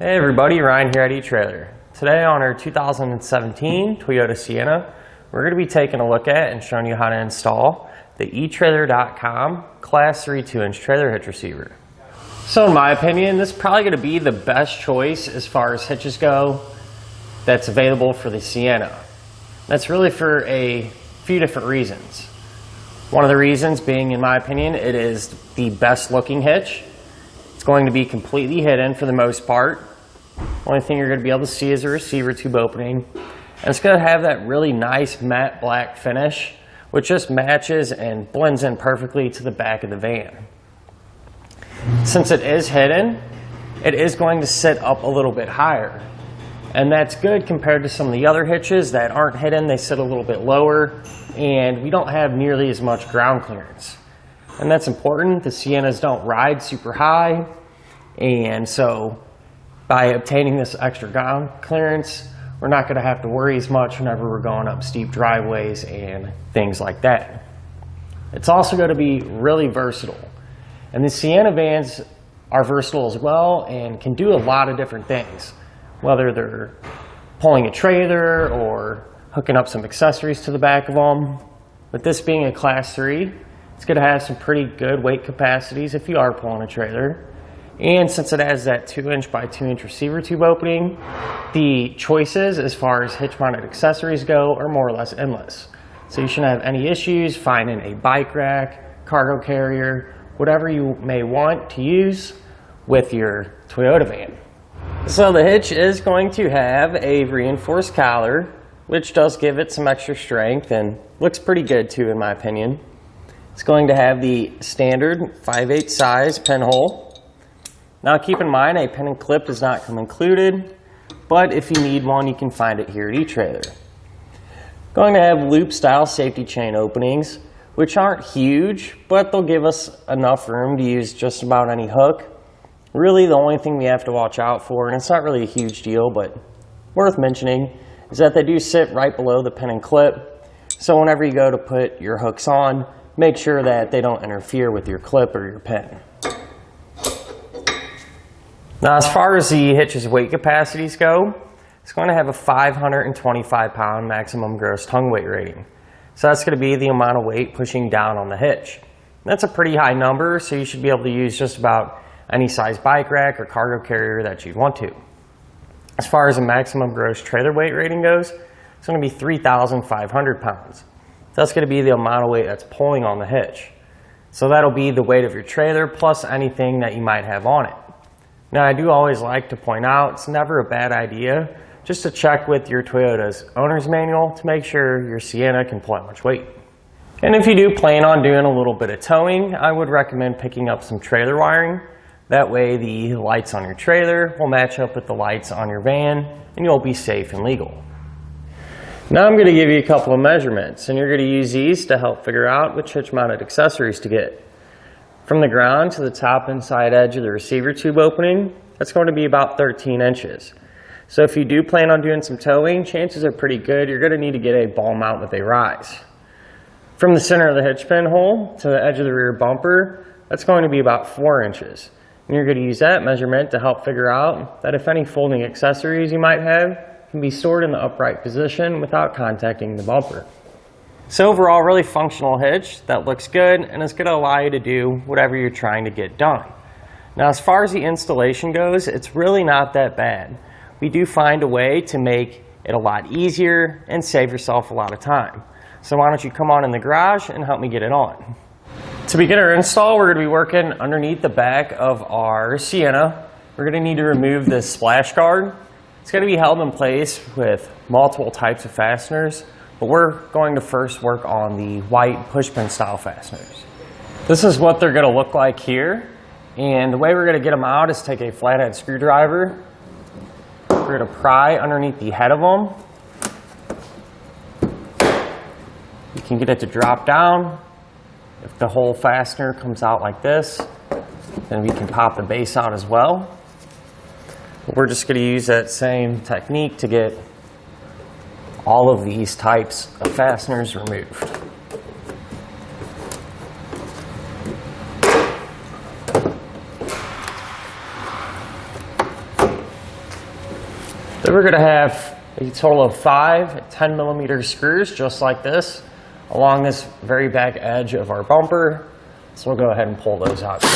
Hey everybody, Ryan here at eTrailer. Today on our 2017 Toyota Sienna, we're going to be taking a look at and showing you how to install the etrailer.com Class 3 2-inch trailer hitch receiver. So in my opinion, this is probably going to be the best choice as far as hitches go that's available for the Sienna. That's really for a few different reasons. One of the reasons being, in my opinion, it is the best looking hitch. It's going to be completely hidden for the most part. Only thing you're going to be able to see is the receiver tube opening. And it's going to have that really nice matte black finish, which just matches and blends in perfectly to the back of the van. Since it is hidden, it is going to sit up a little bit higher. And that's good compared to some of the other hitches that aren't hidden. They sit a little bit lower, and we don't have nearly as much ground clearance. And that's important. The Siennas don't ride super high, and so by obtaining this extra ground clearance, we're not going to have to worry as much whenever we're going up steep driveways and things like that. It's also going to be really versatile. And the Sienna vans are versatile as well and can do a lot of different things, whether they're pulling a trailer or hooking up some accessories to the back of them. With this being a Class 3, it's going to have some pretty good weight capacities if you are pulling a trailer. And since it has that 2-inch by 2-inch receiver tube opening, the choices as far as hitch mounted accessories go are more or less endless. So you shouldn't have any issues finding a bike rack, cargo carrier, whatever you may want to use with your Toyota van. So the hitch is going to have a reinforced collar, which does give it some extra strength and looks pretty good too, in my opinion. It's going to have the standard 5/8 size pinhole. Now keep in mind, a pin and clip does not come included, but if you need one, you can find it here at eTrailer. Going to have loop style safety chain openings, which aren't huge, but they'll give us enough room to use just about any hook. Really the only thing we have to watch out for, and it's not really a huge deal, but worth mentioning, is that they do sit right below the pin and clip. So whenever you go to put your hooks on, make sure that they don't interfere with your clip or your pin. Now, as far as the hitch's weight capacities go, it's going to have a 525-pound maximum gross tongue weight rating. So that's going to be the amount of weight pushing down on the hitch. That's a pretty high number, so you should be able to use just about any size bike rack or cargo carrier that you'd want to. As far as the maximum gross trailer weight rating goes, it's going to be 3,500 pounds. That's going to be the amount of weight that's pulling on the hitch. So that'll be the weight of your trailer plus anything that you might have on it. Now, I do always like to point out, it's never a bad idea just to check with your Toyota's owner's manual to make sure your Sienna can pull that much weight. And if you do plan on doing a little bit of towing, I would recommend picking up some trailer wiring. That way the lights on your trailer will match up with the lights on your van and you'll be safe and legal. Now I'm going to give you a couple of measurements, and you're going to use these to help figure out which hitch mounted accessories to get. From the ground to the top inside edge of the receiver tube opening, that's going to be about 13 inches. So if you do plan on doing some towing, chances are pretty good you're going to need to get a ball mount with a rise. From the center of the hitch pin hole to the edge of the rear bumper, that's going to be about 4 inches. And you're going to use that measurement to help figure out that if any folding accessories you might have can be stored in the upright position without contacting the bumper. So overall, really functional hitch that looks good, and it's going to allow you to do whatever you're trying to get done. Now, as far as the installation goes, it's really not that bad. We do find a way to make it a lot easier and save yourself a lot of time. So why don't you come on in the garage and help me get it on. To begin our install, we're going to be working underneath the back of our Sienna. We're going to need to remove this splash guard. It's going to be held in place with multiple types of fasteners, but we're going to first work on the white pushpin style fasteners. This is what they're going to look like here, and the way we're going to get them out is take a flathead screwdriver. We're going to pry underneath the head of them. You can get it to drop down. If the whole fastener comes out like this, then we can pop the base out as well. But we're just going to use that same technique to get all of these types of fasteners removed. Then we're going to have a total of 5 10mm screws just like this along this very back edge of our bumper. So we'll go ahead and pull those out too.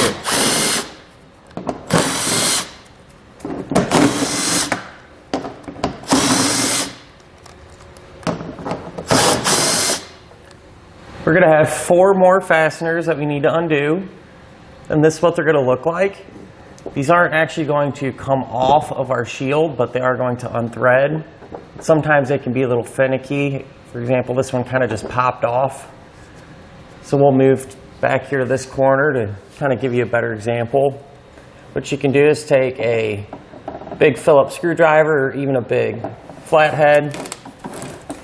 We're going to have 4 more fasteners that we need to undo, and this is what they're going to look like. These aren't actually going to come off of our shield, but they are going to unthread. Sometimes they can be a little finicky. For example, this one kind of just popped off. So we'll move back here to this corner to kind of give you a better example. What you can do is take a big Phillips screwdriver or even a big flathead.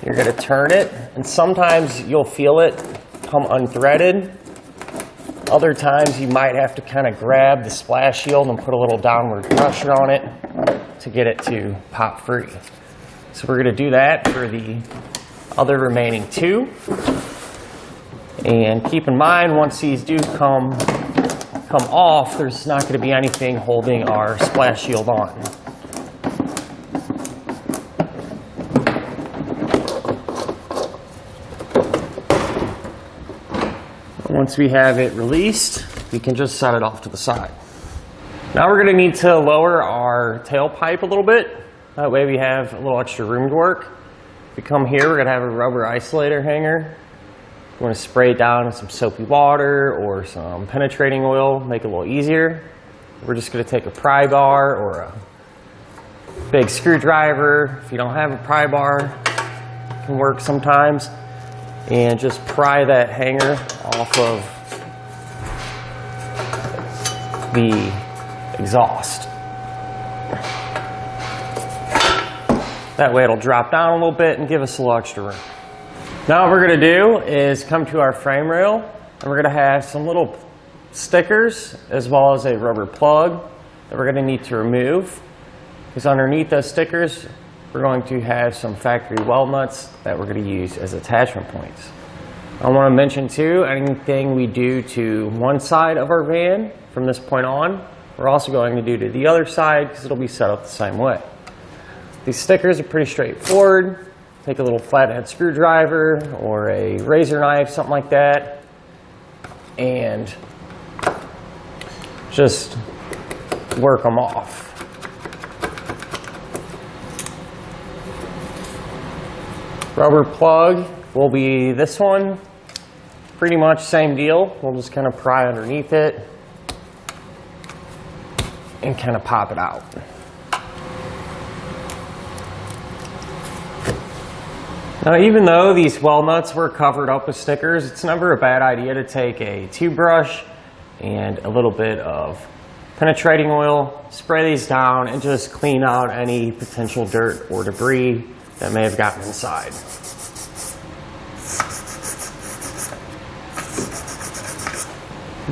You're going to turn it, and sometimes you'll feel it come unthreaded. Other times you might have to kind of grab the splash shield and put a little downward pressure on it to get it to pop free. So we're going to do that for the other remaining 2. And keep in mind, once these do come off, there's not going to be anything holding our splash shield on. Once we have it released, we can just set it off to the side. Now we're going to need to lower our tailpipe a little bit. That way we have a little extra room to work. If we come here, we're going to have a rubber isolator hanger. We want to spray it down with some soapy water or some penetrating oil, make it a little easier. We're just going to take a pry bar or a big screwdriver. If you don't have a pry bar, it can work sometimes. And just pry that hanger off of the exhaust. That way it'll drop down a little bit and give us a little extra room. Now what we're going to do is come to our frame rail, and we're going to have some little stickers as well as a rubber plug that we're going to need to remove. Because underneath those stickers, we're going to have some factory weld nuts that we're going to use as attachment points. I want to mention too, anything we do to one side of our van from this point on, we're also going to do to the other side because it'll be set up the same way. These stickers are pretty straightforward. Take a little flathead screwdriver or a razor knife, something like that, and just work them off. Rubber plug will be this one. Pretty much same deal. We'll just kind of pry underneath it and kind of pop it out. Now, even though these weld nuts were covered up with stickers, it's never a bad idea to take a toothbrush and a little bit of penetrating oil, spray these down, and just clean out any potential dirt or debris that may have gotten inside.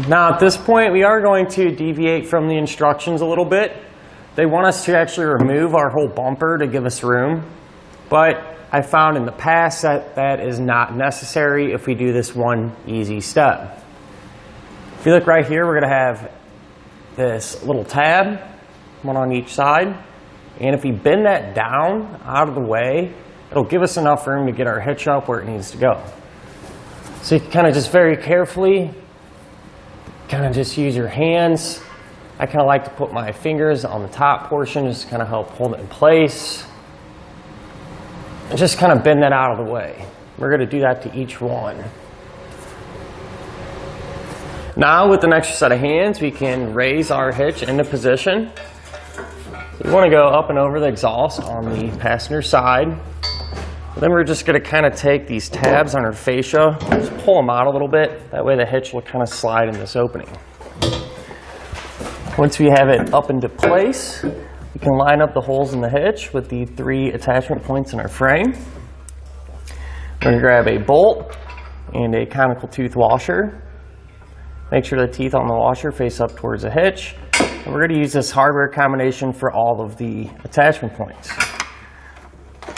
Now at this point, we are going to deviate from the instructions a little bit. They want us to actually remove our whole bumper to give us room, but I found in the past that that is not necessary if we do this one easy step. If you look right here, we're going to have this little tab, one on each side. And if we bend that down out of the way, it'll give us enough room to get our hitch up where it needs to go. So you can kind of just very carefully, kind of just use your hands. I kind of like to put my fingers on the top portion just to kind of help hold it in place. And just kind of bend that out of the way. We're going to do that to each one. Now with an extra set of hands, we can raise our hitch into position. We want to go up and over the exhaust on the passenger side. Then we're just going to kind of take these tabs on our fascia, just pull them out a little bit. That way the hitch will kind of slide in this opening. Once we have it up into place, we can line up the holes in the hitch with the 3 attachment points in our frame. We're going to grab a bolt and a conical tooth washer. Make sure the teeth on the washer face up towards the hitch. And we're going to use this hardware combination for all of the attachment points.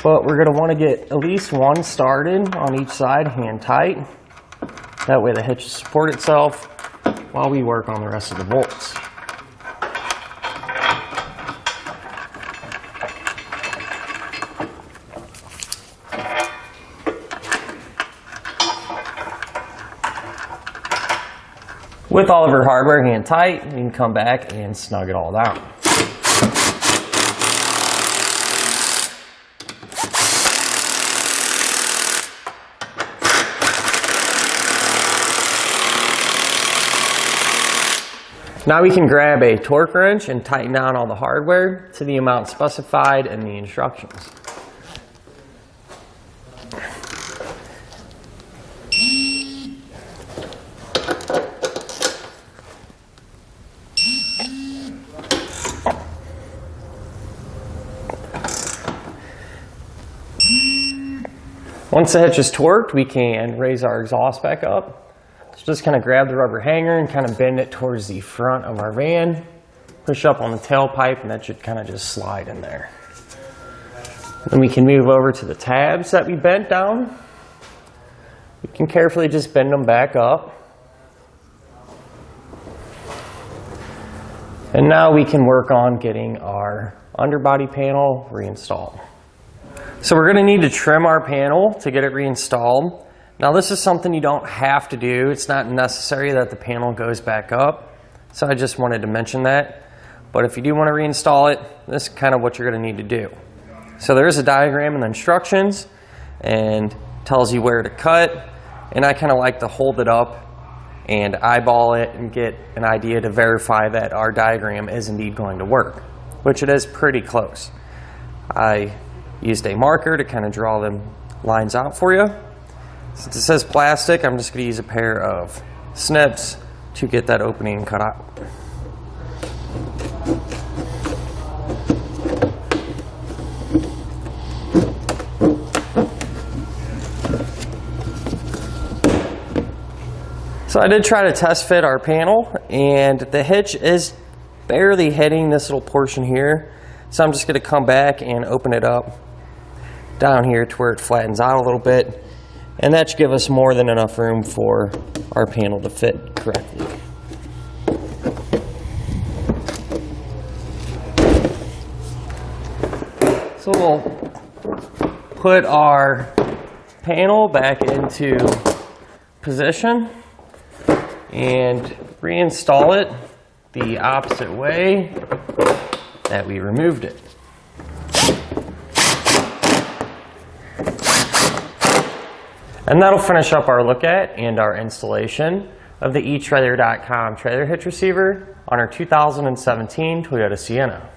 But we're going to want to get at least one started on each side, hand tight. That way the hitch will support itself while we work on the rest of the bolts. With all of your hardware hand tight, you can come back and snug it all down. Now we can grab a torque wrench and tighten down all the hardware to the amount specified in the instructions. Once the hitch is torqued, we can raise our exhaust back up. So just kind of grab the rubber hanger and kind of bend it towards the front of our van. Push up on the tailpipe and that should kind of just slide in there. Then we can move over to the tabs that we bent down. We can carefully just bend them back up. And now we can work on getting our underbody panel reinstalled. So we're going to need to trim our panel to get it reinstalled. Now this is something you don't have to do. It's not necessary that the panel goes back up. So I just wanted to mention that. But if you do want to reinstall it, this is kind of what you're going to need to do. So there is a diagram in the instructions and tells you where to cut. And I kind of like to hold it up and eyeball it and get an idea to verify that our diagram is indeed going to work, which it is pretty close. I used a marker to kind of draw them lines out for you. Since it says plastic, I'm just going to use a pair of snips to get that opening cut out. So I did try to test fit our panel, and the hitch is barely hitting this little portion here. So I'm just going to come back and open it up down here to where it flattens out a little bit. And that should give us more than enough room for our panel to fit correctly. So we'll put our panel back into position and reinstall it the opposite way that we removed it. And that'll finish up our look at and our installation of the etrailer.com trailer hitch receiver on our 2017 Toyota Sienna.